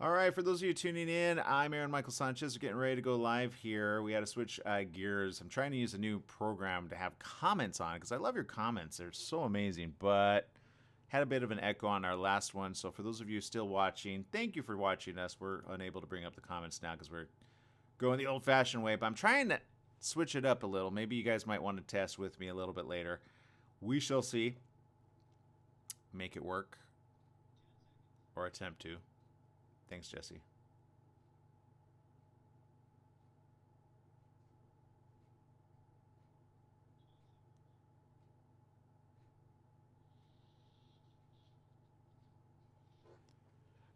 All right, for those of you tuning in, I'm Aaron Michael Sanchez. We're getting ready to go live here. We had to switch gears. I'm trying to use a new program to have comments on because I love your comments. They're so amazing, but had a bit of an echo on our last one. So for those of you still watching, thank you for watching us. We're unable to bring up the comments now because we're going the old-fashioned way, but I'm trying to switch it up a little. Maybe you guys might want to test with me a little bit later. We shall see. Make it work or attempt to. Thanks, Jesse.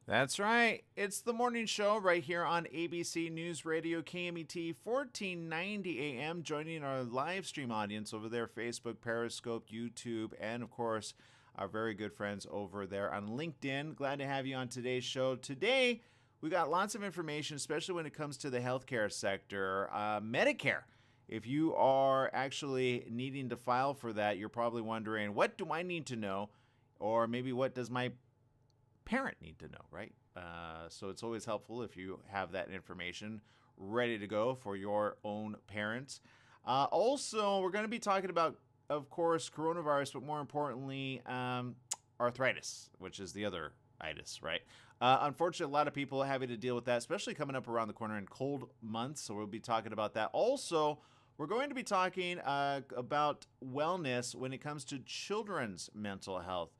That's right. It's the morning show right here on ABC News Radio KMET 1490 AM. Joining our live stream audience over there, Facebook, Periscope, YouTube, and of course, our very good friends over there on LinkedIn. Glad to have you on today's show. Today, we got lots of information, especially when it comes to the healthcare sector. Medicare. If you are actually needing to file for that, you're probably wondering, what do I need to know? Or maybe what does my parent need to know, right? So it's always helpful if you have that information ready to go for your own parents. Also, we're going to be talking about, of course, coronavirus, but more importantly, arthritis, which is the other itis, right? Unfortunately, a lot of people are having to deal with that, especially coming up around the corner in cold months. So we'll be talking about that. Also, we're going to be talking about wellness when it comes to children's mental health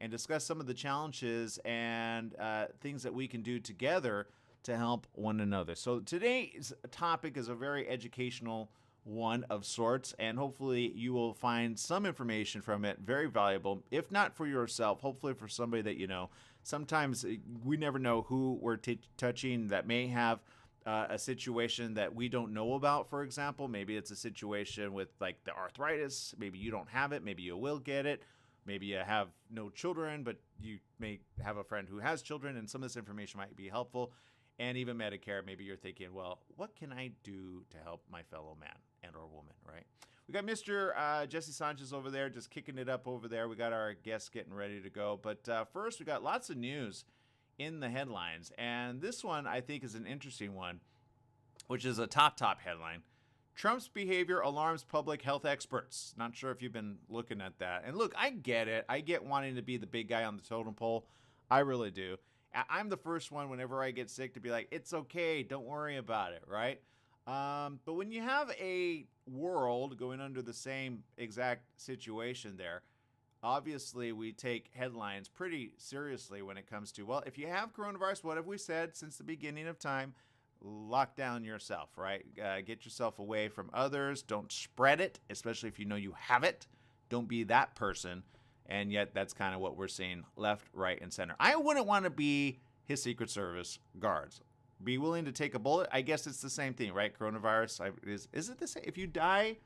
and discuss some of the challenges and things that we can do together to help one another. So today's topic is a very educational one of sorts, and hopefully you will find some information from it very valuable, if not for yourself, hopefully for somebody that you know. Sometimes we never know who we're touching that may have a situation that we don't know about. For example, maybe it's a situation with like the arthritis. Maybe you don't have it. Maybe you will get it. Maybe you have no children, but you may have a friend who has children, and some of this information might be helpful. And even Medicare, maybe you're thinking, well, what can I do to help my fellow man and or woman, right? We got Mr. Jesse Sanchez over there, just kicking it up over there. We got our guests getting ready to go. But first, we got lots of news in the headlines. And this one, I think, is an interesting one, which is a top headline. Trump's behavior alarms public health experts. Not sure if you've been looking at that. And look, I get it. I get wanting to be the big guy on the totem pole. I really do. I'm the first one whenever I get sick to be like, it's okay. Don't worry about it, right? But when you have a world going under the same exact situation there, obviously we take headlines pretty seriously when it comes to, well, if you have coronavirus, what have we said since the beginning of time? Lock down yourself, right? Get yourself away from others. Don't spread it, especially if you know you have it. Don't be that person. And yet that's kind of what we're seeing left, right, and center. I wouldn't want to be his Secret Service guards. Be willing to take a bullet. I guess it's the same thing, right? Coronavirus, is it the same? If you die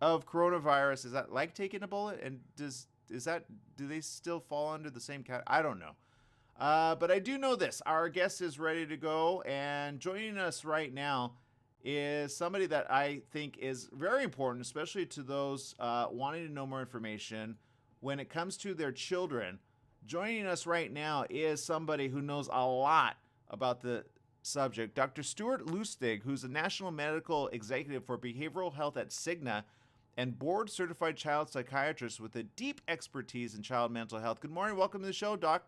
of coronavirus, is that like taking a bullet? And do they still fall under the same category? I don't know. But I do know this. Our guest is ready to go, and joining us right now is somebody that I think is very important, especially to those wanting to know more information when it comes to their children. Joining us right now is somebody who knows a lot about the subject, Dr. Stuart Lustig, who's a National Medical Executive for Behavioral Health at Cigna and board-certified child psychiatrist with a deep expertise in child mental health. Good morning. Welcome to the show, Doc.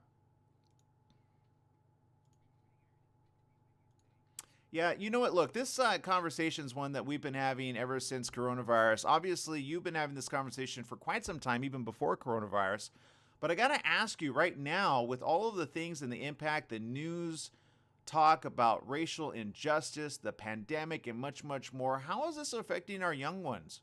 Yeah, you know what? Look, this conversation is one that we've been having ever since coronavirus. Obviously, you've been having this conversation for quite some time, even before coronavirus. But I got to ask you right now, with all of the things and the impact, the news talk about racial injustice, the pandemic, and much, much more, how is this affecting our young ones?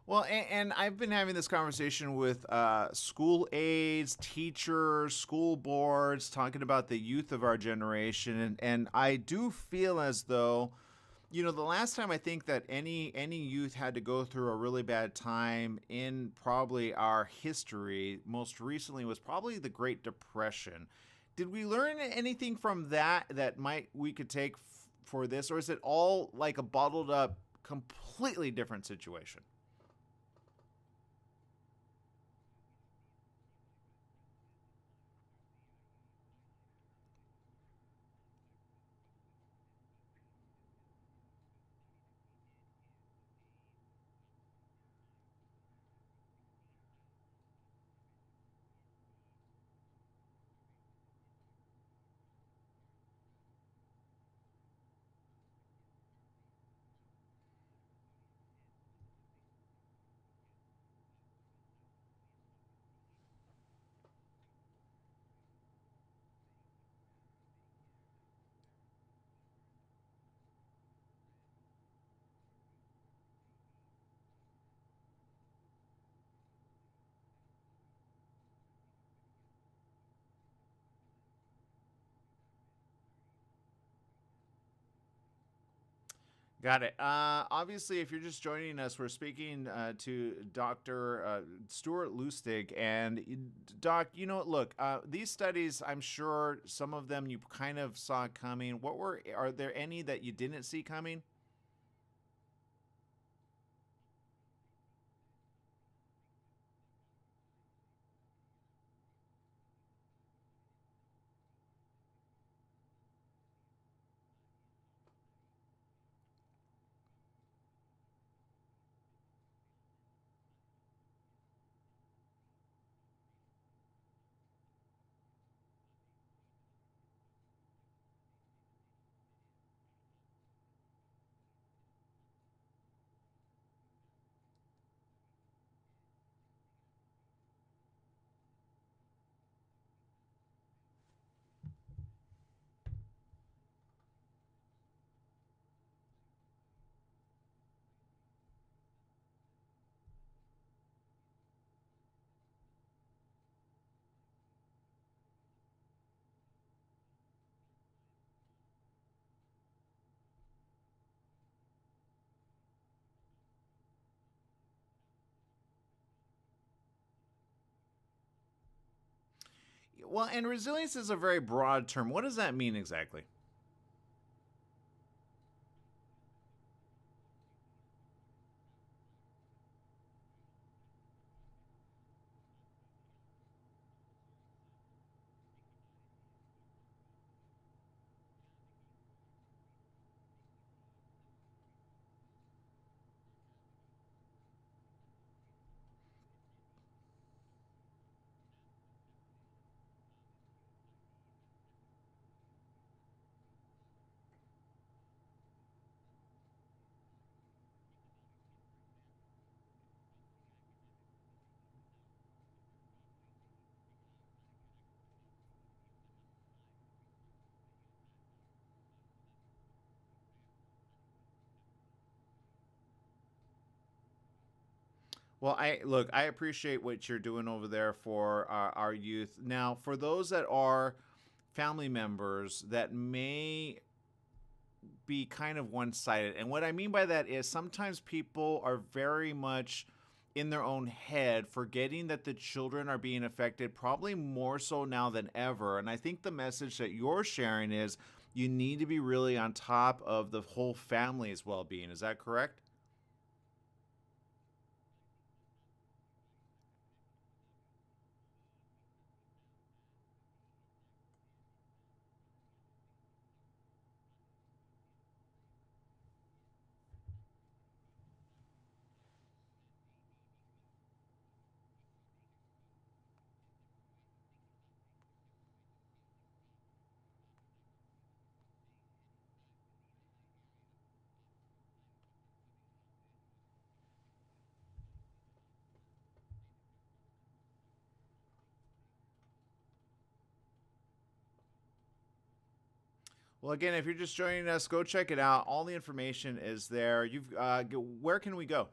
Well, and I've been having this conversation with school aides, teachers, school boards, talking about the youth of our generation, and I do feel as though, the last time I think that any youth had to go through a really bad time in probably our history, most recently was probably the Great Depression. Did we learn anything from that might we could take for this, or is it all like a bottled up, completely different situation? Got it. Obviously, if you're just joining us, we're speaking to Dr. Stuart Lustig. And, Doc, look, these studies, I'm sure some of them you kind of saw coming. Are there any that you didn't see coming? Well, and resilience is a very broad term. What does that mean exactly? Well, I appreciate what you're doing over there for our youth. Now, for those that are family members that may be kind of one sided. And what I mean by that is sometimes people are very much in their own head, forgetting that the children are being affected, probably more so now than ever. And I think the message that you're sharing is you need to be really on top of the whole family's well being. Is that correct? Well, again, if you're just joining us, go check it out. All the information is there. Where can we go?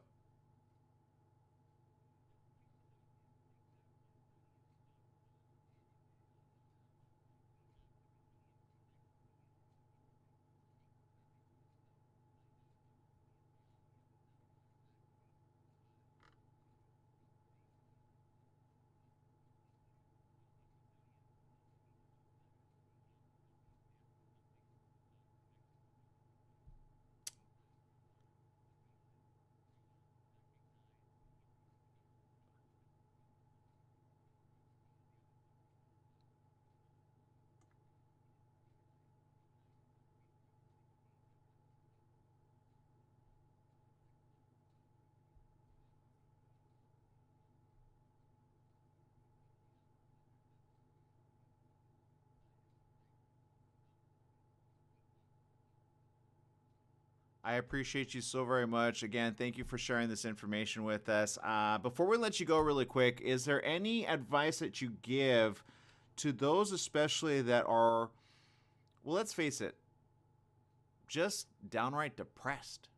I appreciate you so very much. Again, thank you for sharing this information with us. Before we let you go really quick, is there any advice that you give to those especially that are, well, let's face it, just downright depressed?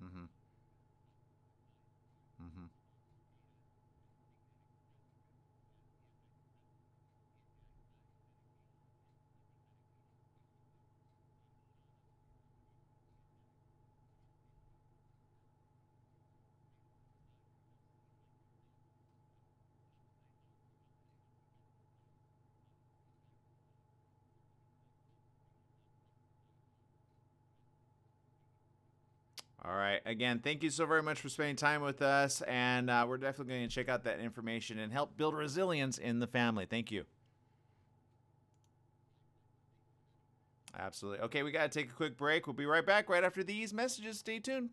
Mm-hmm. Mm-hmm. All right. Again, thank you so very much for spending time with us. And we're definitely going to check out that information and help build resilience in the family. Thank you. Absolutely. Okay, we got to take a quick break. We'll be right back right after these messages. Stay tuned.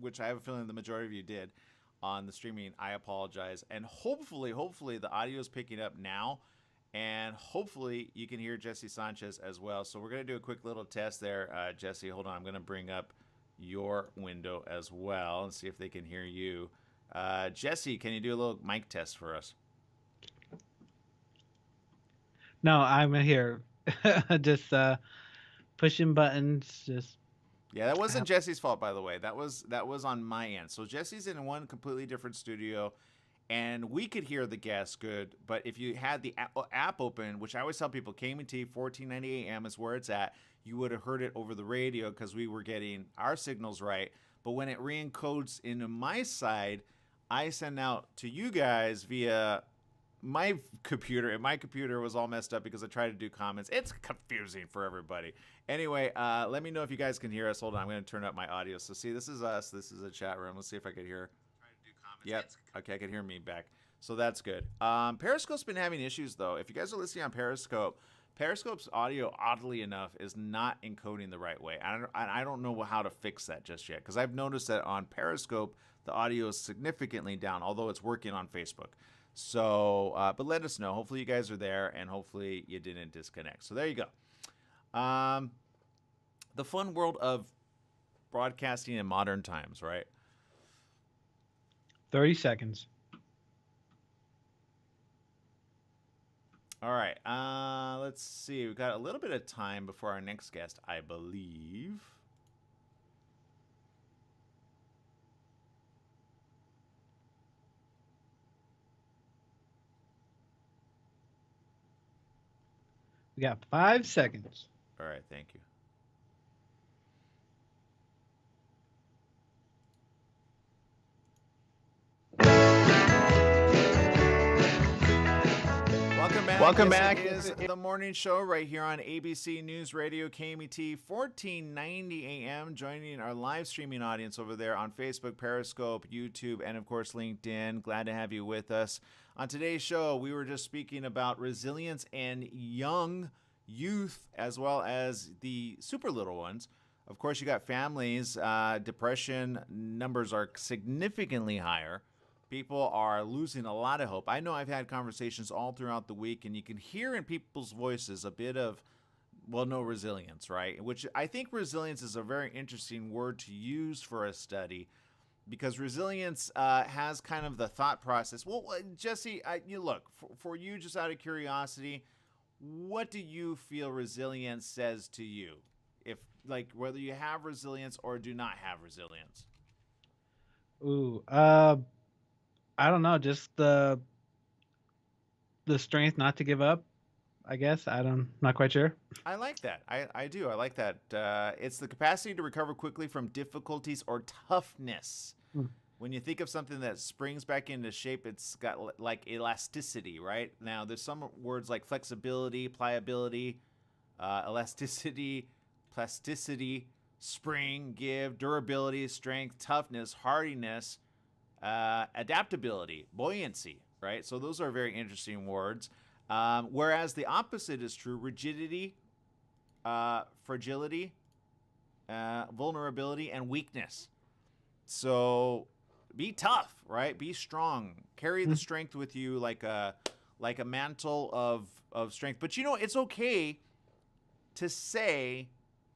Which I have a feeling the majority of you did on the streaming. I apologize. And hopefully the audio is picking up now. And hopefully you can hear Jesse Sanchez as well. So we're going to do a quick little test there. Jesse, hold on. I'm going to bring up your window as well and see if they can hear you. Jesse, can you do a little mic test for us? No, I'm here. Just pushing buttons. Just Yeah, that wasn't Jesse's fault, by the way. That was on my end. So Jesse's in one completely different studio, and we could hear the guests good. But if you had the app open, which I always tell people, KMT 1490 AM is where it's at, you would have heard it over the radio because we were getting our signals right. But when it re-encodes into my side, I send out to you guys via my computer, and my computer was all messed up because I tried to do comments. It's confusing for everybody. Anyway, let me know if you guys can hear us. Hold on, I'm going to turn up my audio. So see, this is us. This is a chat room. Let's see if I can hear. Yep. Okay, I can hear me back. So that's good. Periscope's been having issues though. If you guys are listening on Periscope, Periscope's audio, oddly enough, is not encoding the right way. I don't know how to fix that just yet because I've noticed that on Periscope the audio is significantly down, although it's working on Facebook. So, but let us know. Hopefully you guys are there, and hopefully you didn't disconnect. So there you go. The fun world of broadcasting in modern times, right? 30 seconds. All right. Let's see. We've got a little bit of time before our next guest, I believe. We got 5 seconds. All right. Thank you. Welcome back. Welcome This back. is the morning show right here on ABC News Radio KMET 1490 AM. Joining our live streaming audience over there on Facebook, Periscope, YouTube, and of course LinkedIn. Glad to have you with us. On today's show, we were just speaking about resilience and young youth as well as the super little ones. Of course, you got families. Depression numbers are significantly higher. People are losing a lot of hope. I know I've had conversations all throughout the week, and you can hear in people's voices a bit of, well, no resilience, right? Which I think resilience is a very interesting word to use for a study because resilience has kind of the thought process. Well, Jesse, you look, for you, just out of curiosity, what do you feel resilience says to you? If, like, whether you have resilience or do not have resilience? Ooh, I don't know. Just the strength not to give up. I guess I don't. Not quite sure. I like that. I do. I like that. It's the capacity to recover quickly from difficulties or toughness. Mm. When you think of something that springs back into shape, it's got like elasticity, right? Now, there's some words like flexibility, pliability, elasticity, plasticity, spring, give, durability, strength, toughness, hardiness, adaptability, buoyancy, right? So those are very interesting words. Whereas the opposite is true: rigidity, fragility, vulnerability, and weakness. So be tough, right? Be strong. Carry the strength with you like a mantle of strength. But it's okay to say,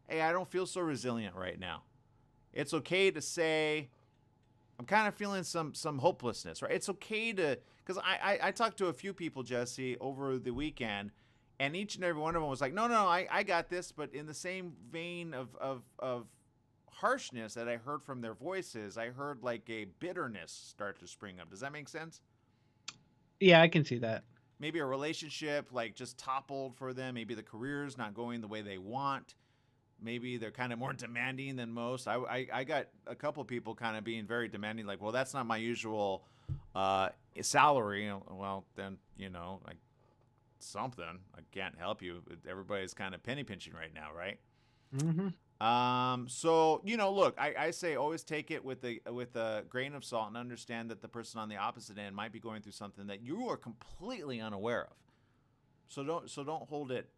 hey, I don't feel so resilient right now. It's okay to say, I'm kind of feeling some hopelessness, right? It's okay to, because I talked to a few people, Jesse, over the weekend, and each and every one of them was like, no, I got this, but in the same vein of harshness that I heard from their voices, I heard like a bitterness start to spring up. Does that make sense? Yeah, I can see that. Maybe a relationship like just toppled for them. Maybe the career's not going the way they want. Maybe they're kind of more demanding than most. I got a couple people kind of being very demanding, like, well, that's not my usual salary. Well, then, like something. I can't help you. Everybody's kind of penny pinching right now, right? Mm-hmm. So, look, I say always take it with a grain of salt and understand that the person on the opposite end might be going through something that you are completely unaware of. So don't hold it,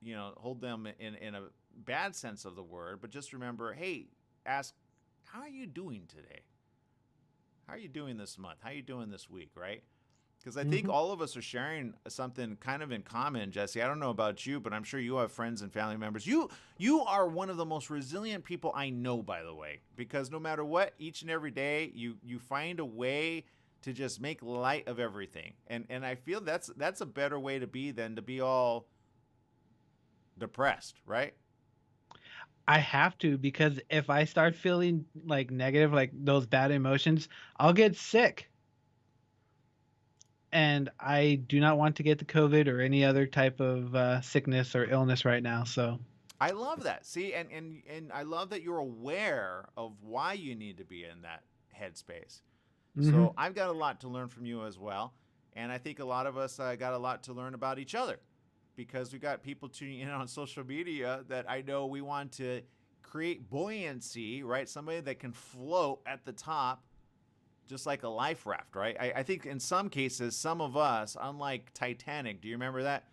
hold them in a bad sense of the word, but just remember, hey, ask, how are you doing today? How are you doing this month? How are you doing this week, right? Because I think all of us are sharing something kind of in common, Jesse. I don't know about you, but I'm sure you have friends and family members. You are one of the most resilient people I know, by the way, because no matter what, each and every day, you find a way to just make light of everything. And I feel that's a better way to be than to be all depressed, right? I have to, because if I start feeling like negative, like those bad emotions, I'll get sick. And I do not want to get the COVID or any other type of sickness or illness right now. So, I love that. See, and I love that you're aware of why you need to be in that headspace. mm-hmm. So I've got a lot to learn from you as well, and I think a lot of us got a lot to learn about each other, because we got people tuning in on social media that I know we want to create buoyancy, right? Somebody that can float at the top, just like a life raft, right? I think in some cases, some of us, unlike Titanic, do you remember that?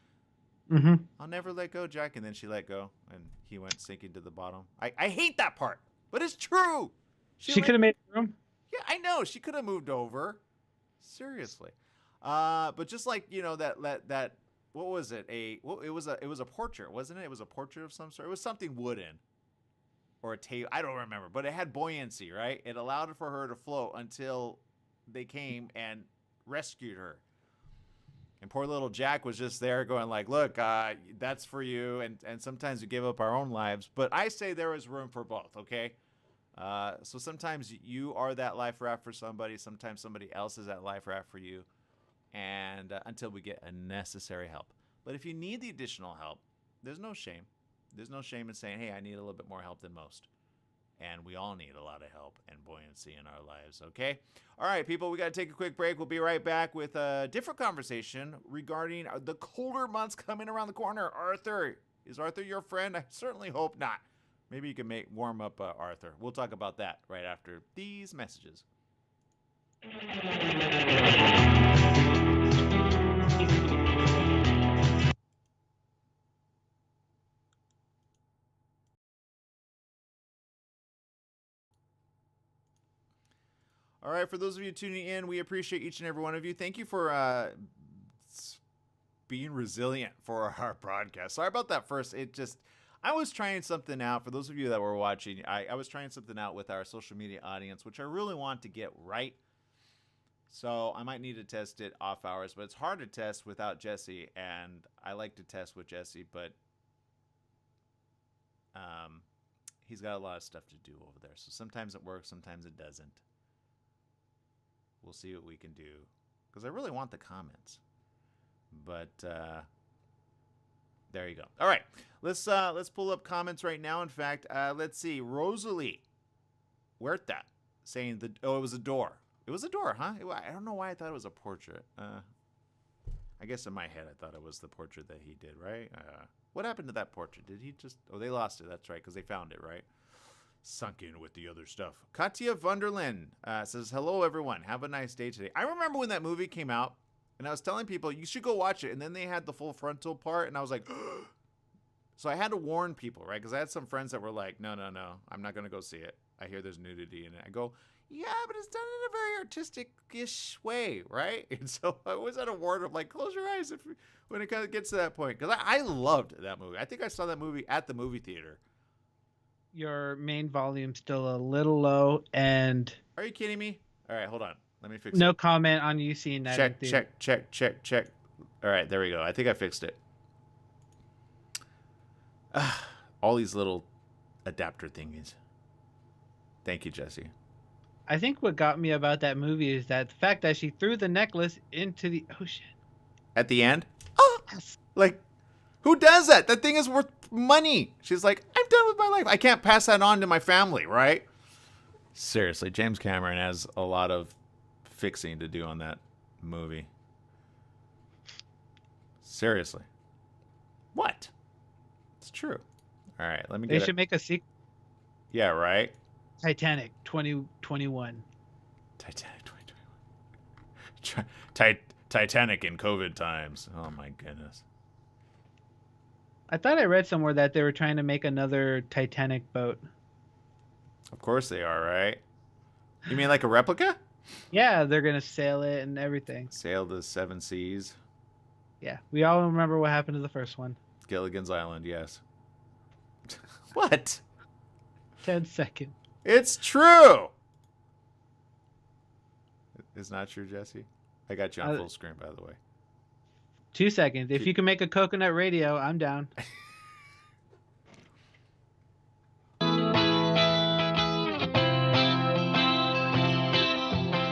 Mm-hmm. I'll never let go, Jack. And then she let go, and he went sinking to the bottom. I hate that part, but it's true. She could have made room. Yeah, I know. She could have moved over. Seriously. But just like, that what was it? It was a portrait, wasn't it? It was a portrait of some sort. It was something wooden or a table. I don't remember, but it had buoyancy, right? It allowed for her to float until they came and rescued her. And poor little Jack was just there going like, look, that's for you. And sometimes we give up our own lives. But I say there is room for both, okay? So sometimes you are that life raft for somebody. Sometimes somebody else is that life raft for you. And until we get a necessary help. But if you need the additional help, there's no shame. There's no shame in saying, hey, I need a little bit more help than most. And we all need a lot of help and buoyancy in our lives, okay? All right, people, we got to take a quick break. We'll be right back with a different conversation regarding the colder months coming around the corner. Arthur, is Arthur your friend? I certainly hope not. Maybe you can warm up Arthur. We'll talk about that right after these messages. All right, for those of you tuning in, we appreciate each and every one of you. Thank you for being resilient for our broadcast. Sorry about that first. I was trying something out. For those of you that were watching, I was trying something out with our social media audience, which I really want to get right. So I might need to test it off hours, but it's hard to test without Jesse, and I like to test with Jesse, but he's got a lot of stuff to do over there. So sometimes it works, sometimes it doesn't. We'll see what we can do, because I really want the comments. But there you go. All right, let's pull up comments right now. In fact, let's see. Rosalie Huerta saying it was a door. It was a door, huh? I don't know why I thought it was a portrait. I guess in my head I thought it was the portrait that he did, right? What happened to that portrait? Did he just... Oh, they lost it. That's right, because they found it, right? Sunk in with the other stuff. Katya Wunderlin says, hello, everyone. Have a nice day today. I remember when that movie came out, and I was telling people, you should go watch it. And then they had the full frontal part, and I was like... So I had to warn people, right? Because I had some friends that were like, no, I'm not going to go see it. I hear there's nudity in it. I go, yeah, but it's done in a very artistic-ish way, right? And so I was at a warn of like, close your eyes when it kind of gets to that point. Because I loved that movie. I think I saw that movie at the movie theater. Your main volume's still a little low, and... Are you kidding me? All right, hold on. Let me fix it. No comment on you seeing that in theater. Check. All right, there we go. I think I fixed it. All these little adapter thingies. Thank you, Jesse. I think what got me about that movie is that the fact that she threw the necklace into the ocean. At the end? Oh, Yes. like, who does that? That thing is worth money. She's like, I'm done with my life. I can't pass that on to my family, right? Seriously, James Cameron has a lot of fixing to do on that movie. Seriously. What? It's true. All right, let me get They should make a sequel. Yeah, right? Titanic 2021. Titanic 2021. Titanic in COVID times. Oh, my goodness. I thought I read somewhere that they were trying to make another Titanic boat. Of course they are, right? You mean like a replica? Yeah, they're going to sail it and everything. Sail the seven seas. Yeah, we all remember what happened to the first one. Gilligan's Island, yes. What? 10 seconds. It's true. It's not true, Jesse. I got you on full screen, by the way. 2 seconds. If you can make a coconut radio, I'm down.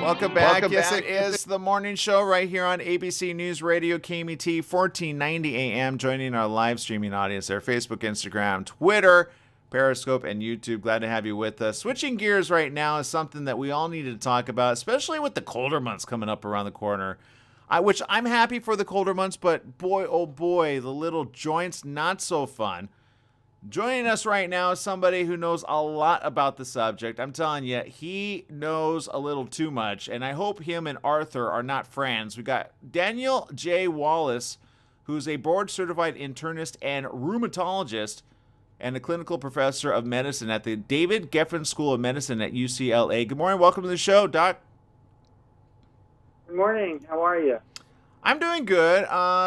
Welcome back. Yes, it is the morning show right here on ABC News Radio, KMET, 1490 AM. Joining our live streaming audience there, Facebook, Instagram, Twitter, Periscope, and YouTube. Glad to have you with us. Switching gears right now is something that we all need to talk about, especially with the colder months coming up around the corner. Which I'm happy for the colder months, but boy, oh boy, the little joints, not so fun. Joining us right now is somebody who knows a lot about the subject. I'm telling you, he knows a little too much, and I hope him and Arthur are not friends. We got Daniel J. Wallace, who's a board-certified internist and rheumatologist and a clinical professor of medicine at the David Geffen School of Medicine at UCLA. Good morning. Welcome to the show, Doc. Good morning. How are you? I'm doing good.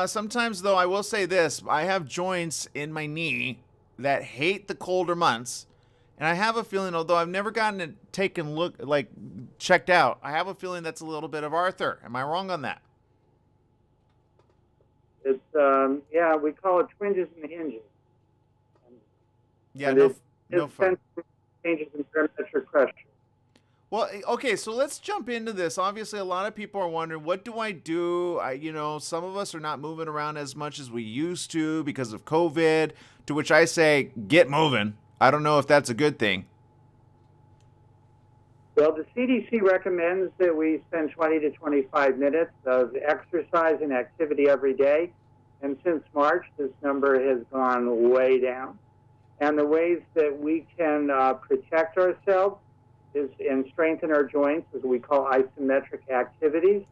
Sometimes, though, I will say this. I have joints in my knee that hate the colder months. And I have a feeling, although I've never gotten it checked out, I have a feeling that's a little bit of Arthur. Am I wrong on that? It's, we call it twinges in the hinges. Yeah, and no fun. Changes in parametric pressure. Well, okay, so let's jump into this. Obviously, a lot of people are wondering, what do I do? Some of us are not moving around as much as we used to because of COVID, to which I say, get moving. I don't know if that's a good thing. Well, the CDC recommends that we spend 20 to 25 minutes of exercise and activity every day. And since March, this number has gone way down. And the ways that we can protect ourselves and strengthen our joints is what we call isometric activities.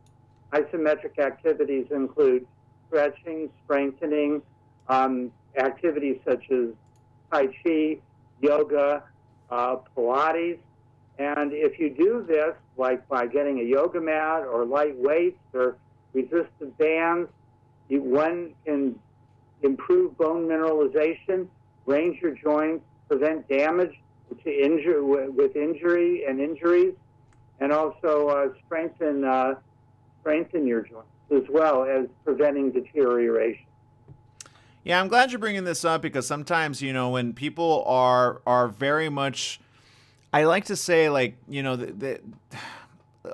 Isometric activities include stretching, strengthening, activities such as Tai Chi, yoga, Pilates. And if you do this, like by getting a yoga mat or light weights or resistant bands, one can improve bone mineralization, range your joints, prevent damage with injury and injuries, and also strengthen your joints as well as preventing deterioration. Yeah, I'm glad you're bringing this up because sometimes, when people are very much, I like to say,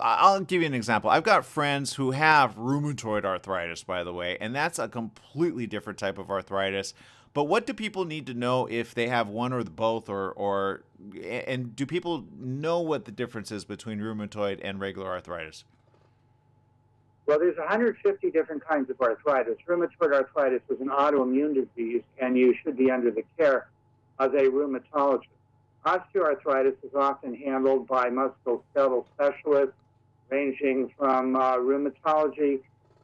I'll give you an example. I've got friends who have rheumatoid arthritis, by the way, and that's a completely different type of arthritis. But what do people need to know if they have one or both, and do people know what the difference is between rheumatoid and regular arthritis? Well, there's 150 different kinds of arthritis. Rheumatoid arthritis is an autoimmune disease, and you should be under the care of a rheumatologist. Osteoarthritis is often handled by musculoskeletal specialists, ranging from rheumatology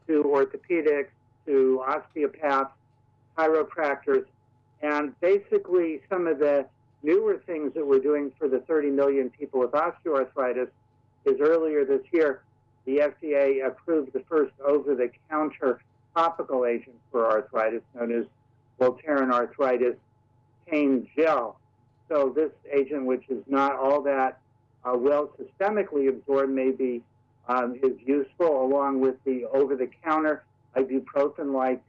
to orthopedics to osteopaths, chiropractors, and basically some of the newer things that we're doing for the 30 million people with osteoarthritis is earlier this year, the FDA approved the first over-the-counter topical agent for arthritis known as Voltaren arthritis pain gel. So this agent, which is not all that well systemically absorbed, maybe is useful along with the over-the-counter ibuprofen-like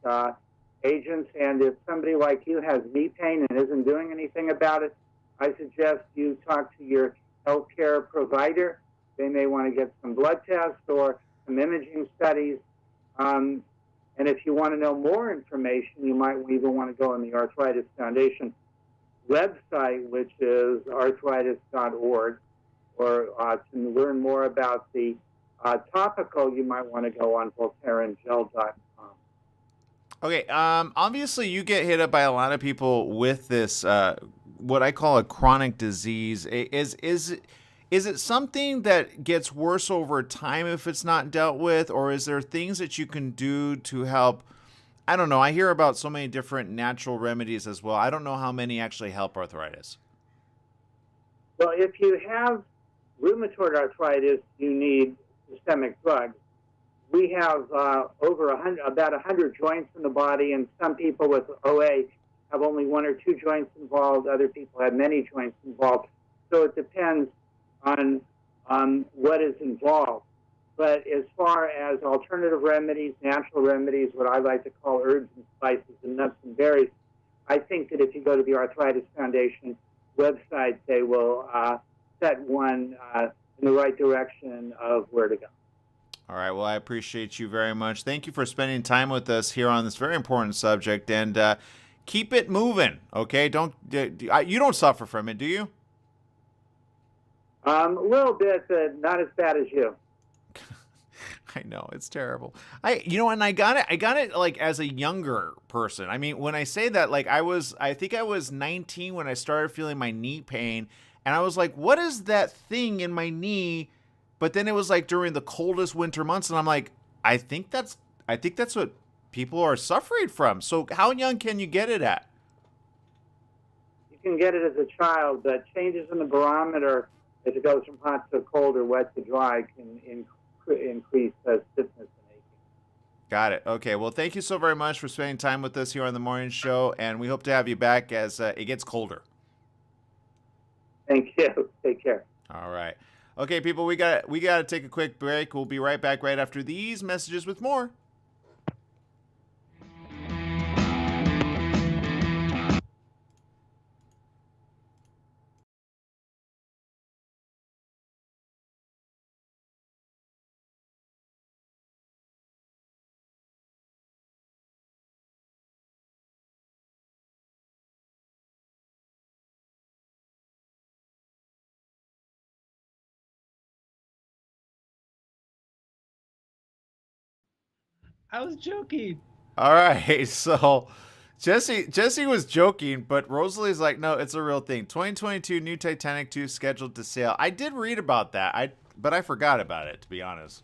agents. And if somebody like you has knee pain and isn't doing anything about it, I suggest you talk to your healthcare provider. They may want to get some blood tests or some imaging studies. And if you want to know more information, you might even want to go on the Arthritis Foundation website, which is arthritis.org. Or to learn more about the topical, you might want to go on voltarengel.com. Okay, obviously you get hit up by a lot of people with this, what I call a chronic disease. Is it something that gets worse over time if it's not dealt with, or is there things that you can do to help? I don't know. I hear about so many different natural remedies as well. I don't know how many actually help arthritis. Well, if you have rheumatoid arthritis, you need systemic drugs. We have about 100 joints in the body, and some people with OA have only one or two joints involved. Other people have many joints involved. So it depends on what is involved. But as far as alternative remedies, natural remedies, what I like to call herbs and spices and nuts and berries, I think that if you go to the Arthritis Foundation website, they will set one in the right direction of where to go. All right. Well, I appreciate you very much. Thank you for spending time with us here on this very important subject, and keep it moving. Okay. You don't suffer from it, do you? A little bit, but not as bad as you. I know, it's terrible. And I got it like as a younger person. I mean, when I say that, like I think I was 19 when I started feeling my knee pain, and I was like, what is that thing in my knee? But then it was like during the coldest winter months, and I'm like, I think that's what people are suffering from. So how young can you get it at? You can get it as a child, but changes in the barometer as it goes from hot to cold or wet to dry can increase stiffness and aching. Got it. Okay. Well, thank you so very much for spending time with us here on the morning show, and we hope to have you back as it gets colder. Thank you. Take care. All right. Okay, people, we got to take a quick break. We'll be right back right after these messages with more. I was joking. All right, so Jesse was joking, but Rosalie's like, no, it's a real thing. 2022 new Titanic 2 scheduled to sail. I did read about that, but I forgot about it, to be honest.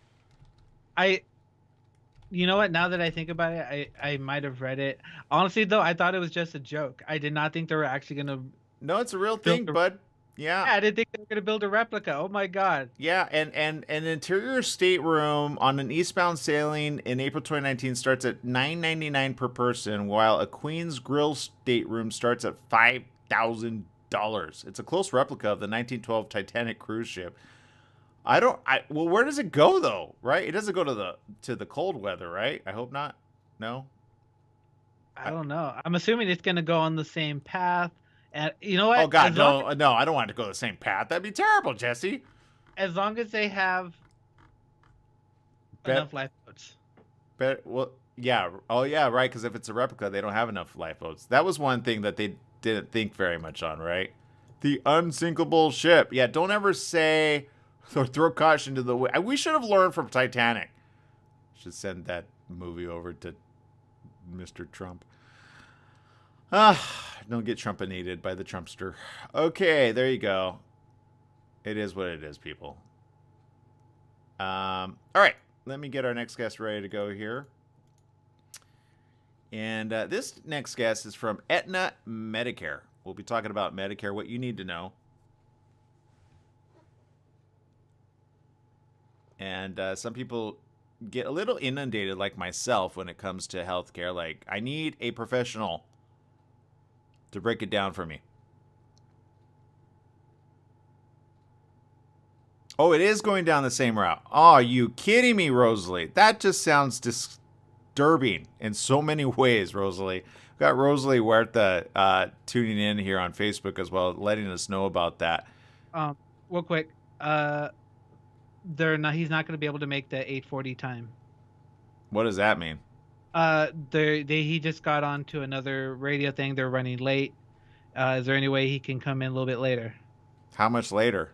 You know what? Now that I think about it, I might have read it. Honestly, though, I thought it was just a joke. I did not think they were actually gonna. No, it's a real thing, bud. Yeah. I didn't think they were gonna build a replica. Oh my god. Yeah, and an interior stateroom on an eastbound sailing in April 2019 starts at $999 per person, while a Queen's Grill stateroom starts at $5,000. It's a close replica of the 1912 Titanic cruise ship. Well, where does it go though? Right? It doesn't go to the cold weather, right? I hope not. No. I don't know. I'm assuming it's gonna go on the same path. And you know what? Oh God, no! I don't want it to go the same path. That'd be terrible, Jesse. As long as they have enough lifeboats. Well, yeah. Oh yeah, right. Because if it's a replica, they don't have enough lifeboats. That was one thing that they didn't think very much on, right? The unsinkable ship. Yeah. Don't ever say or throw caution to the wind. We should have learned from Titanic. Should send that movie over to Mr. Trump. Don't get Trumpinated by the Trumpster. Okay, there you go. It is what it is, people. All right, let me get our next guest ready to go here. And this next guest is from Aetna Medicare. We'll be talking about Medicare, what you need to know. And some people get a little inundated, like myself, when it comes to healthcare. Like, I need a professional to break it down for me. Oh, it is going down the same route. Oh, are you kidding me, Rosalie? That just sounds disturbing in so many ways, Rosalie. We've got Rosalie Huerta tuning in here on Facebook as well, letting us know about that. Real quick, he's not going to be able to make the 8:40 time. What does that mean? He just got on to another radio thing. They're running late. Is there any way he can come in a little bit later? How much later?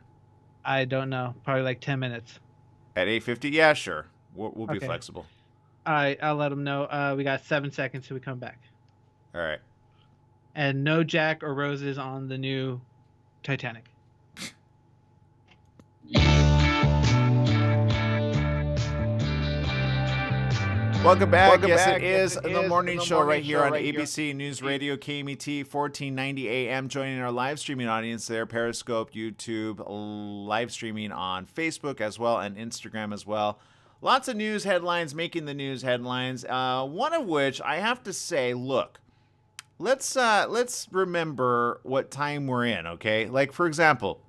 I don't know. Probably like 10 minutes. At 8:50? Yeah, sure. We'll be flexible. All right, I'll let him know. We got 7 seconds till we come back. All right. And no Jack or Roses on the new Titanic. Welcome back. It is the morning show right here on ABC News Radio, KMET, 1490 AM. Joining our live streaming audience there, Periscope, YouTube, live streaming on Facebook as well, and Instagram as well. Lots of news headlines making the news headlines. One of which I have to say, look, let's remember what time we're in, okay? Like, for example,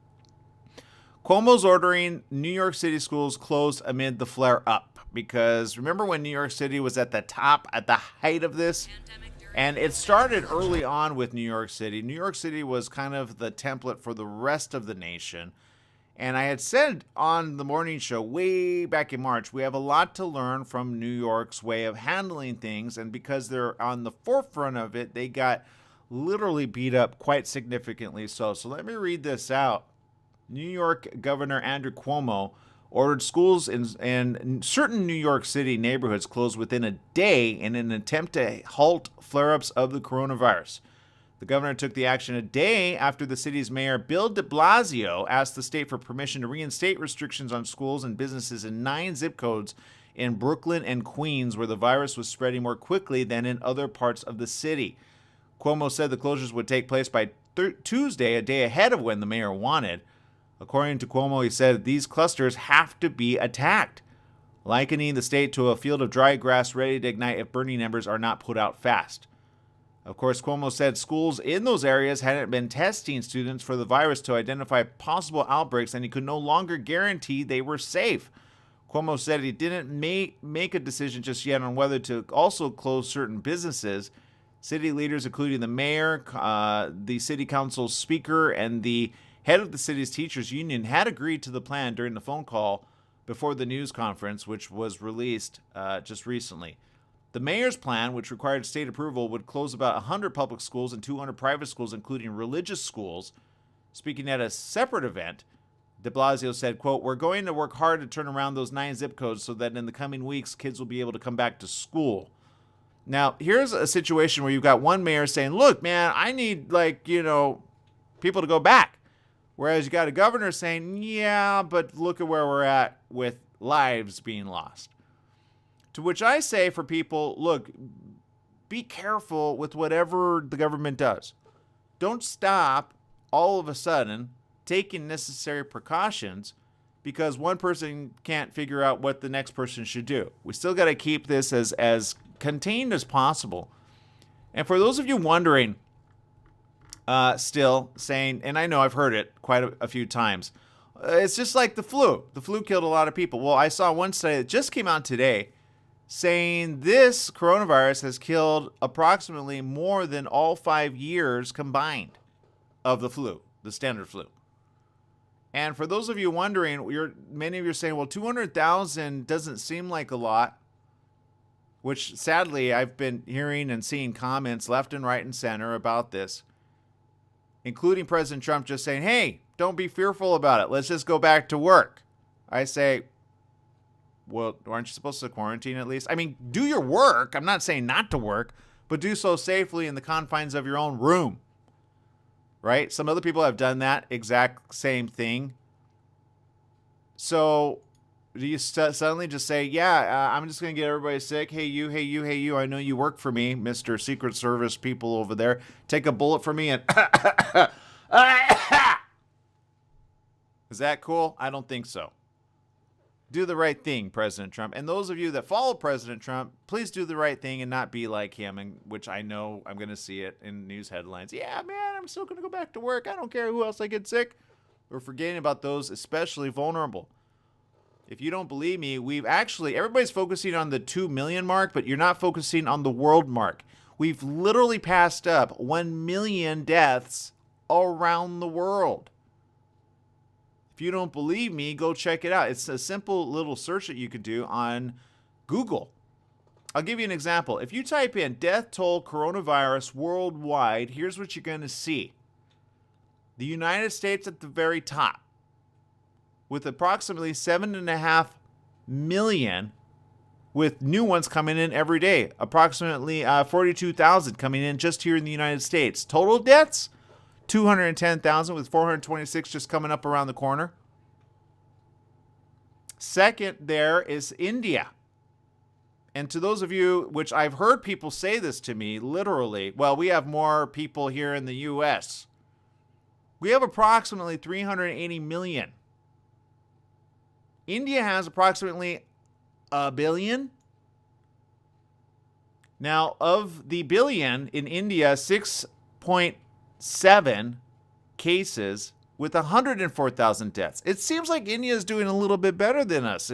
Cuomo's ordering New York City schools closed amid the flare-up. Because remember when New York City was at the height of this? And it started early on with New York City. New York City was kind of the template for the rest of the nation. And I had said on the morning show way back in March, we have a lot to learn from New York's way of handling things. And because they're on the forefront of it, they got literally beat up quite significantly. So let me read this out. New York Governor Andrew Cuomo ordered schools in certain New York City neighborhoods closed within a day in an attempt to halt flare-ups of the coronavirus. The governor took the action a day after the city's mayor, Bill de Blasio, asked the state for permission to reinstate restrictions on schools and businesses in 9 zip codes in Brooklyn and Queens, where the virus was spreading more quickly than in other parts of the city. Cuomo said the closures would take place by Tuesday, a day ahead of when the mayor wanted. According to Cuomo, he said these clusters have to be attacked, likening the state to a field of dry grass ready to ignite if burning embers are not put out fast. Of course, Cuomo said schools in those areas hadn't been testing students for the virus to identify possible outbreaks, and he could no longer guarantee they were safe. Cuomo said he didn't make a decision just yet on whether to also close certain businesses. City leaders, including the mayor, the city council speaker, and the head of the city's teachers union, had agreed to the plan during the phone call before the news conference, which was released just recently. The mayor's plan, which required state approval, would close about 100 public schools and 200 private schools, including religious schools. Speaking at a separate event, de Blasio said, quote, "We're going to work hard to turn around those 9 zip codes so that in the coming weeks, kids will be able to come back to school." Now, here's a situation where you've got one mayor saying, look, man, I need, people to go back. Whereas you got a governor saying, yeah, but look at where we're at with lives being lost. To which I say for people, look, be careful with whatever the government does. Don't stop all of a sudden taking necessary precautions because one person can't figure out what the next person should do. We still got to keep this as contained as possible. And for those of you wondering, still saying, and I know I've heard it quite a few times, it's just like the flu. The flu killed a lot of people. Well, I saw one study that just came out today saying this coronavirus has killed approximately more than all 5 years combined of the flu, the standard flu. And for those of you wondering, many of you are saying, well, 200,000 doesn't seem like a lot, which sadly I've been hearing and seeing comments left and right and center about this, including President Trump just saying, hey, don't be fearful about it. Let's just go back to work. I say, well, aren't you supposed to quarantine at least? I mean, do your work. I'm not saying not to work, but do so safely in the confines of your own room. Right? Some other people have done that exact same thing. So do you suddenly just say, yeah, I'm just going to get everybody sick? Hey, you, hey, you, hey, you. I know you work for me, Mr. Secret Service people over there. Take a bullet for me and... Is that cool? I don't think so. Do the right thing, President Trump. And those of you that follow President Trump, please do the right thing and not be like him, and which I know I'm going to see it in news headlines. Yeah, man, I'm still going to go back to work. I don't care who else I get sick. We're forgetting about those especially vulnerable. If you don't believe me, everybody's focusing on the 2 million mark, but you're not focusing on the world mark. We've literally passed up 1 million deaths around the world. If you don't believe me, go check it out. It's a simple little search that you could do on Google. I'll give you an example. If you type in death toll coronavirus worldwide, here's what you're going to see. The United States at the very top, with approximately 7.5 million, with new ones coming in every day. Approximately 42,000 coming in just here in the United States. Total deaths, 210,000, with 426 just coming up around the corner. Second there is India. And to those of you, which I've heard people say this to me, literally, well, we have more people here in the U.S. We have approximately 380 million. India has approximately 1 billion. Now, of the billion in India, 6.7 cases with 104,000 deaths. It seems like India is doing a little bit better than us.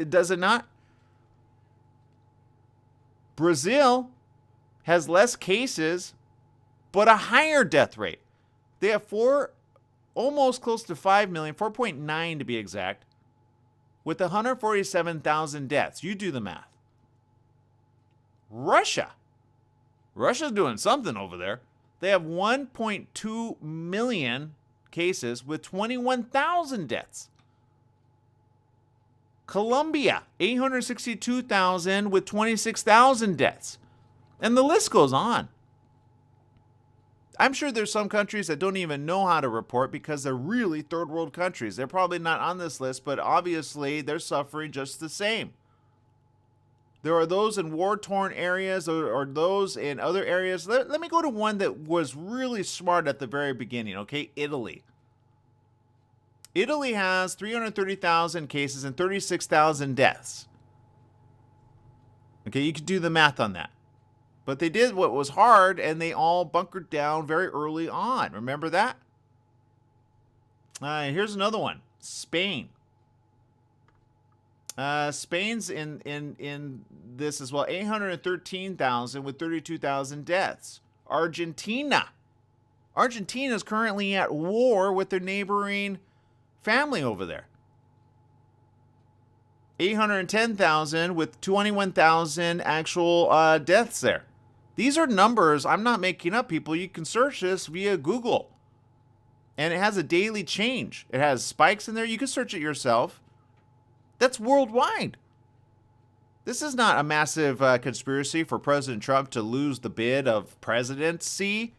Does it not? Brazil has less cases, but a higher death rate. They have almost close to 5 million, 4.9 to be exact, with 147,000 deaths. You do the math. Russia's doing something over there. They have 1.2 million cases with 21,000 deaths. Colombia, 862,000 with 26,000 deaths. And the list goes on. I'm sure there's some countries that don't even know how to report because they're really third world countries. They're probably not on this list, but obviously they're suffering just the same. There are those in war-torn areas or those in other areas. Let me go to one that was really smart at the very beginning, okay? Italy. Italy has 330,000 cases and 36,000 deaths. Okay, you could do the math on that. But they did what was hard, and they all bunkered down very early on. Remember that? Here's another one. Spain. Spain's in this as well. 813,000 with 32,000 deaths. Argentina. Argentina is currently at war with their neighboring family over there. 810,000 with 21,000 actual deaths there. These are numbers I'm not making up, people. You can search this via Google. And it has a daily change. It has spikes in there. You can search it yourself. That's worldwide. This is not a massive conspiracy for President Trump to lose the bid of presidency.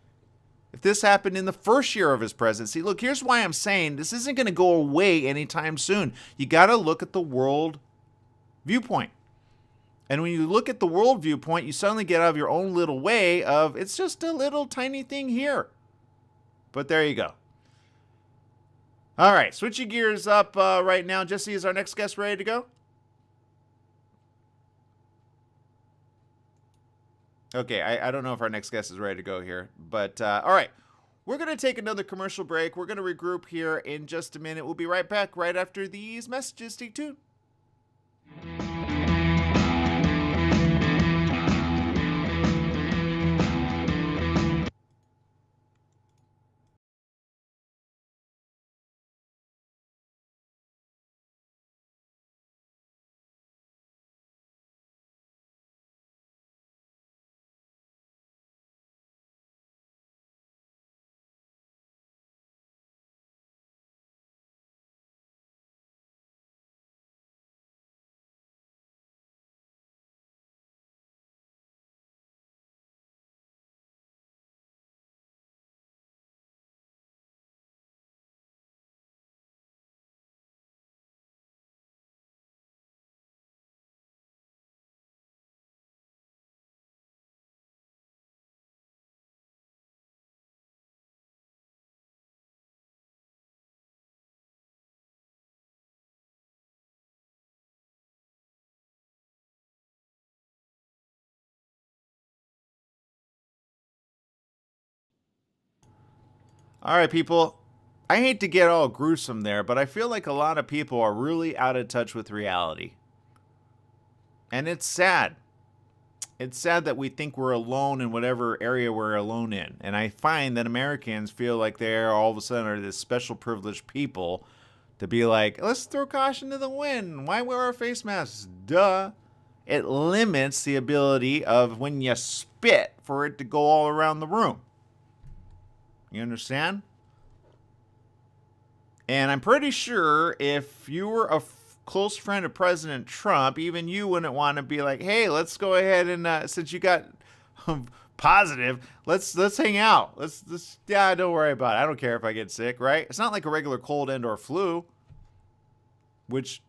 If this happened in the first year of his presidency, look, here's why I'm saying this isn't going to go away anytime soon. You got to look at the world viewpoint. And when you look at the world viewpoint, you suddenly get out of your own little way of it's just a little tiny thing here. But there you go. All right, switching gears up right now. Jesse, is our next guest ready to go? Okay, I don't know if our next guest is ready to go here. But all right, we're going to take another commercial break. We're going to regroup here in just a minute. We'll be right back right after these messages. Stay tuned. All right, people. I hate to get all gruesome there, but I feel like a lot of people are really out of touch with reality. And it's sad. It's sad that we think we're alone in whatever area we're alone in. And I find that Americans feel like they're all of a sudden are this special privileged people to be like, let's throw caution to the wind. Why wear our face masks? Duh. It limits the ability of when you spit for it to go all around the room. You understand? And I'm pretty sure if you were a close friend of President Trump, even you wouldn't want to be like, hey, let's go ahead and since you got positive, let's hang out. Let's don't worry about it. I don't care if I get sick, right? It's not like a regular cold and or flu, which,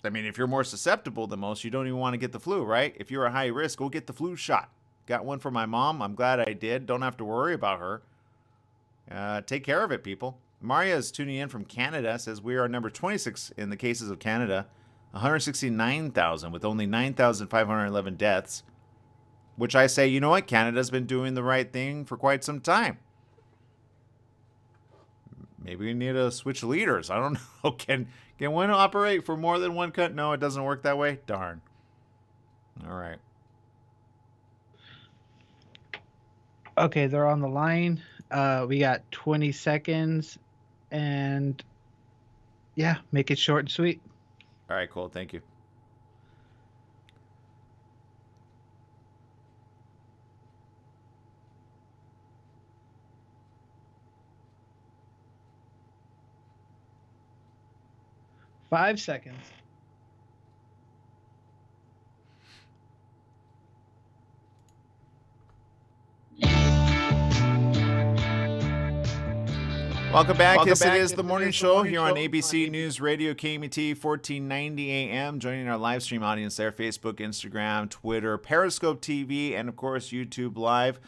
I mean, if you're more susceptible than most, you don't even want to get the flu, right? If you're a high risk, go get the flu shot. Got one for my mom. I'm glad I did. Don't have to worry about her. Take care of it, people. Maria is tuning in from Canada, says we are number 26 in the cases of Canada, 169,000 with only 9,511 deaths, which I say, you know what? Canada's been doing the right thing for quite some time. Maybe we need to switch leaders. I don't know. Can one operate for more than one country? No, it doesn't work that way? Darn. All right. Okay, they're on the line. We got 20 seconds. And yeah, make it short and sweet. All right, cool. Thank you. Five seconds. Welcome back. Yes, it is the morning show here on ABC News Radio, KMET 1490 AM. Joining our live stream audience there, Facebook, Instagram, Twitter, Periscope TV, and of course, YouTube Live.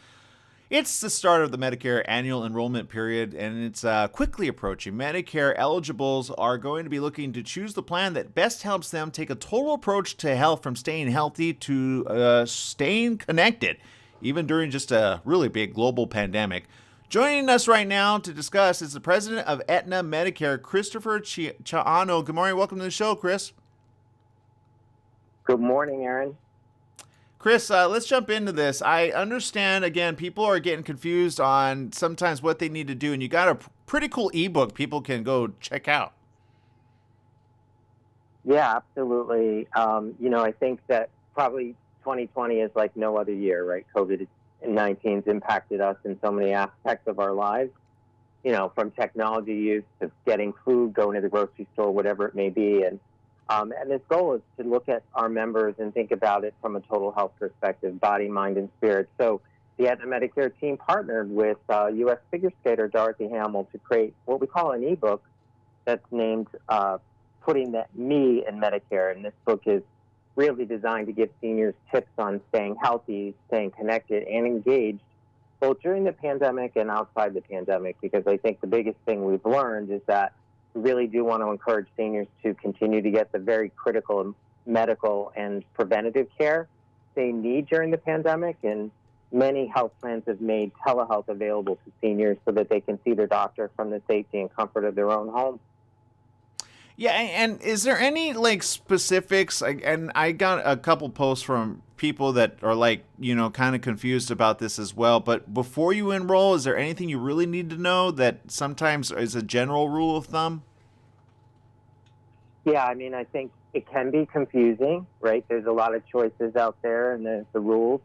It's the start of the Medicare annual enrollment period, and it's quickly approaching. Medicare eligibles are going to be looking to choose the plan that best helps them take a total approach to health, from staying healthy to staying connected, even during just a really big global pandemic. Joining us right now to discuss is the president of Aetna Medicare, Christopher Ciano. Good morning. Welcome to the show, Chris. Good morning, Aaron. Chris, let's jump into this. I understand, again, people are getting confused on sometimes what they need to do, and you got a pretty cool ebook people can go check out. Yeah, absolutely. I think that probably 2020 is like no other year, right? COVID-19's impacted us in so many aspects of our lives, from technology use to getting food, going to the grocery store, whatever it may be. And this goal is to look at our members and think about it from a total health perspective, body, mind, and spirit. So the Aetna Medicare team partnered with U.S. figure skater Dorothy Hamill to create what we call an ebook that's named Putting Me in Medicare. And this book is really designed to give seniors tips on staying healthy, staying connected, and engaged, both during the pandemic and outside the pandemic, because I think the biggest thing we've learned is that we really do want to encourage seniors to continue to get the very critical medical and preventative care they need during the pandemic. And many health plans have made telehealth available to seniors so that they can see their doctor from the safety and comfort of their own home. Yeah, and is there any specifics? And I got a couple posts from people that are kind of confused about this as well. But before you enroll, is there anything you really need to know that sometimes is a general rule of thumb? Yeah, I think it can be confusing, right? There's a lot of choices out there, and there's the rules.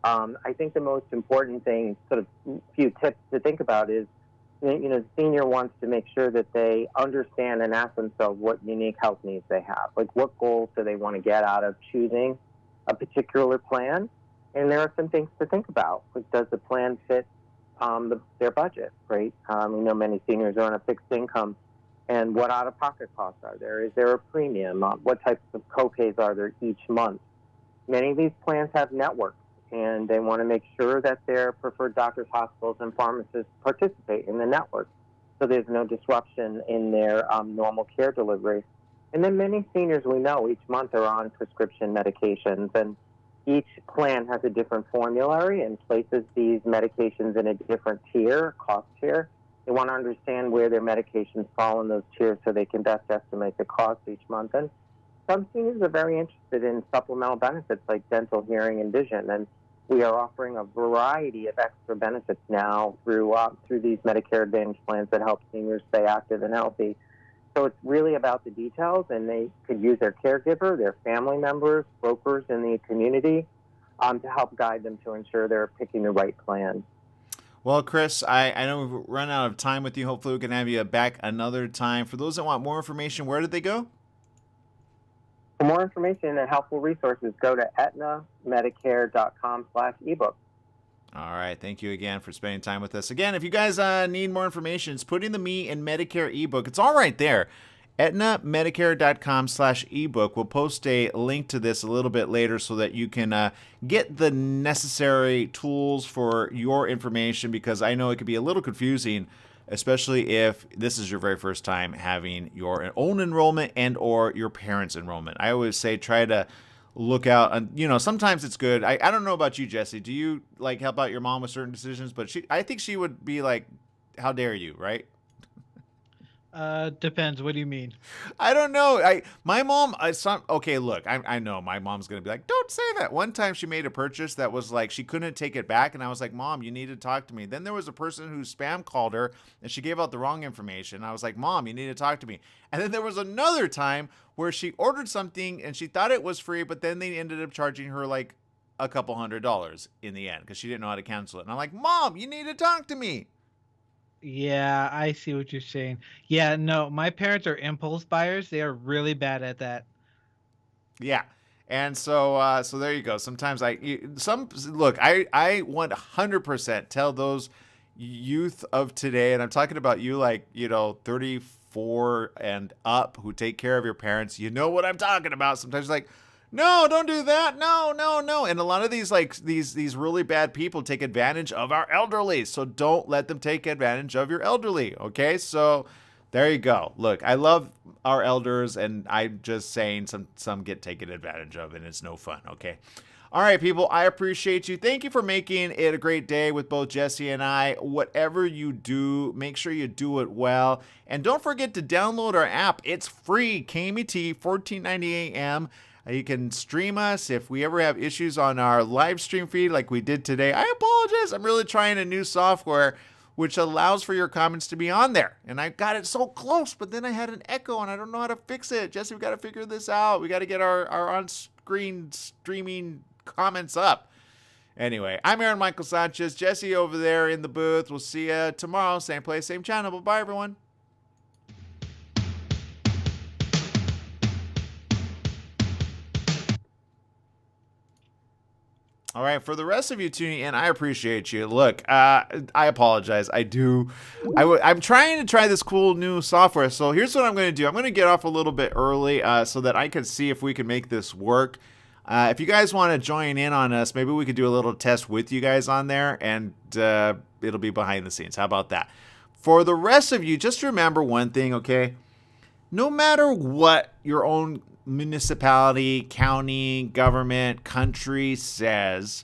I think the most important thing, sort of few tips to think about is, the senior wants to make sure that they understand and ask themselves what unique health needs they have. Like, what goals do they want to get out of choosing a particular plan? And there are some things to think about. Like, does the plan fit their budget, right? We know many seniors are on a fixed income. And what out-of-pocket costs are there? Is there a premium? What types of copays are there each month? Many of these plans have networks, and they want to make sure that their preferred doctors, hospitals, and pharmacists participate in the network, so there's no disruption in their normal care delivery. And then many seniors we know each month are on prescription medications, and each plan has a different formulary and places these medications in a different tier, cost tier, They want to understand where their medications fall in those tiers so they can best estimate the cost each month. And some seniors are very interested in supplemental benefits like dental, hearing, and vision. And we are offering a variety of extra benefits now through these Medicare Advantage plans that help seniors stay active and healthy. So it's really about the details, and they could use their caregiver, their family members, brokers in the community to help guide them to ensure they're picking the right plan. Well, Chris, I know we've run out of time with you. Hopefully we can have you back another time. For those that want more information, where did they go? For more information and helpful resources, go to aetnamedicare.com/ebook. All right. Thank you again for spending time with us. Again, if you guys need more information, it's Putting the Me in Medicare ebook. It's all right there. aetnamedicare.com/ebook. We'll post a link to this a little bit later so that you can get the necessary tools for your information, because I know it could be a little confusing, especially if this is your very first time having your own enrollment and or your parents' enrollment. I always say try to look out, and sometimes it's good. I don't know about you, Jesse. Do you like help out your mom with certain decisions? But I think she would be like, how dare you, right? Depends. What do you mean? I don't know. My mom, okay, look, I know my mom's going to be like, don't say that. One time she made a purchase that was like, she couldn't take it back. And I was like, Mom, you need to talk to me. Then there was a person who spam called her and she gave out the wrong information. I was like, Mom, you need to talk to me. And then there was another time where she ordered something and she thought it was free, but then they ended up charging her like a couple $100 in the end because she didn't know how to cancel it. And I'm like, Mom, you need to talk to me. Yeah, I see what you're saying. Yeah, no, my parents are impulse buyers. They are really bad at that. Yeah. And so there you go. Sometimes I 100% tell those youth of today, and I'm talking about you 34 and up who take care of your parents. You know what I'm talking about. Sometimes like, no, don't do that. No. And a lot of these these really bad people take advantage of our elderly. So don't let them take advantage of your elderly. Okay. So there you go. Look, I love our elders, and I'm just saying some get taken advantage of, and it's no fun. Okay. All right, people, I appreciate you. Thank you for making it a great day with both Jesse and I. Whatever you do, make sure you do it well. And don't forget to download our app. It's free, KMET, 1490 AM. You can stream us if we ever have issues on our live stream feed like we did today. I apologize. I'm really trying a new software which allows for your comments to be on there. And I got it so close, but then I had an echo and I don't know how to fix it. Jesse, we got to figure this out. We got to get our on-screen streaming comments up. Anyway, I'm Aaron Michael Sanchez. Jesse over there in the booth. We'll see you tomorrow. Same place, same channel. Bye-bye, everyone. All right, for the rest of you tuning in, I appreciate you. Look, I apologize. I'm trying to try this cool new software. So here's what I'm going to do. I'm going to get off a little bit early so that I can see if we can make this work. If you guys want to join in on us, maybe we could do a little test with you guys on there, and it'll be behind the scenes. How about that? For the rest of you, just remember one thing, okay? No matter what your own municipality, county, government, country says,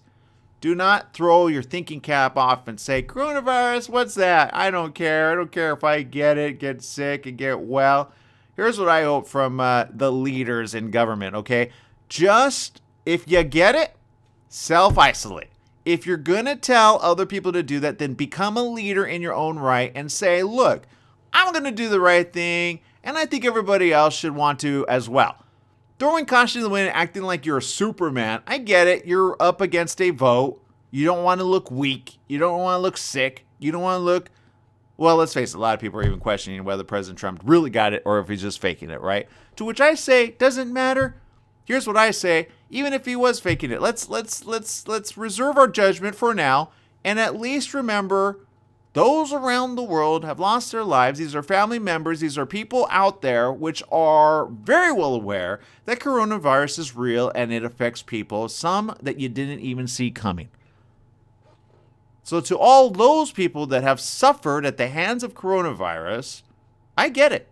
do not throw your thinking cap off and say, coronavirus, what's that? I don't care. I don't care if I get it, get sick, and get well. Here's what I hope from the leaders in government, okay? Just, if you get it, self-isolate. If you're going to tell other people to do that, then become a leader in your own right and say, look, I'm going to do the right thing, and I think everybody else should want to as well. Throwing caution to the wind and acting like you're a Superman, I get it. You're up against a vote. You don't want to look weak. You don't want to look sick. You don't want to look... Well, let's face it, a lot of people are even questioning whether President Trump really got it or if he's just faking it, right? To which I say, doesn't matter. Here's what I say. Even if he was faking it, let's reserve our judgment for now, and at least remember those around the world have lost their lives. These are family members. These are people out there which are very well aware that coronavirus is real and it affects people, some that you didn't even see coming. So to all those people that have suffered at the hands of coronavirus, I get it.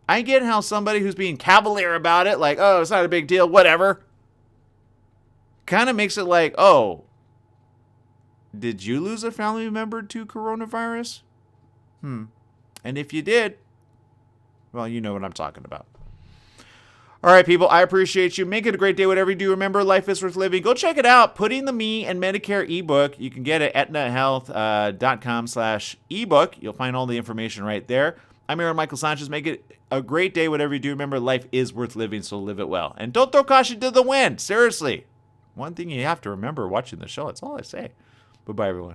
I get how somebody who's being cavalier about it, like, oh, it's not a big deal, whatever, kind of makes it like, oh, did you lose a family member to coronavirus? And if you did, well, you know what I'm talking about. All right, people, I appreciate you. Make it a great day, whatever you do. Remember, life is worth living. Go check it out. Putting the Me and Medicare ebook. You can get it at aetnahealth.com/ebook. You'll find all the information right there. I'm Aaron Michael Sanchez. Make it a great day, whatever you do. Remember, life is worth living, so live it well. And don't throw caution to the wind. Seriously. One thing you have to remember watching the show. That's all I say. Bye-bye, everyone.